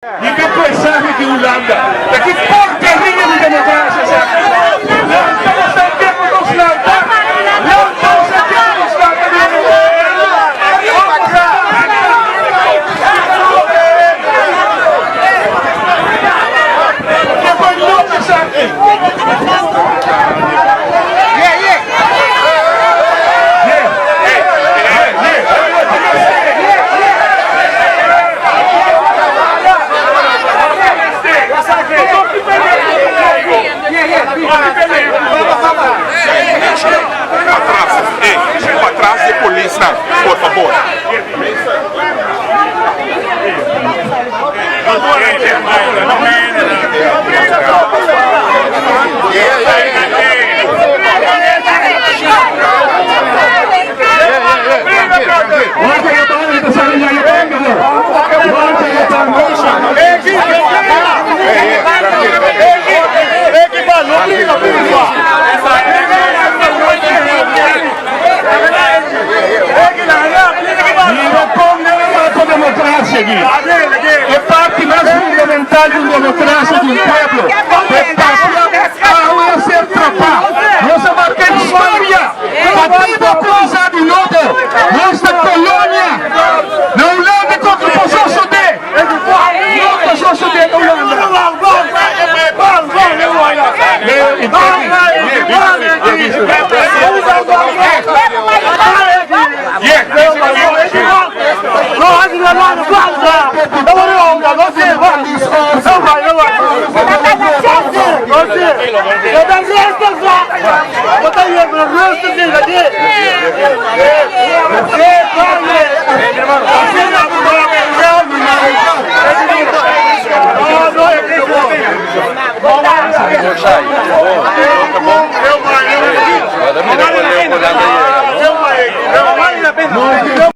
Никакой саммит Уланда. Таких porcărie de democrație se acuză. Lăsăm să începem cu Slanta. Lăsăm să începem cu Slanta. Ce voi nu te sape. Atrás de polícia, por favor. É parte mais fundamental de uma democracia de um povo. É parte a ser atrapalhado. Nossa marca de história. Partido cruzado de novo. Nossa colônia. Na Holanda contra o processo de. Não processo de Holanda. Vamos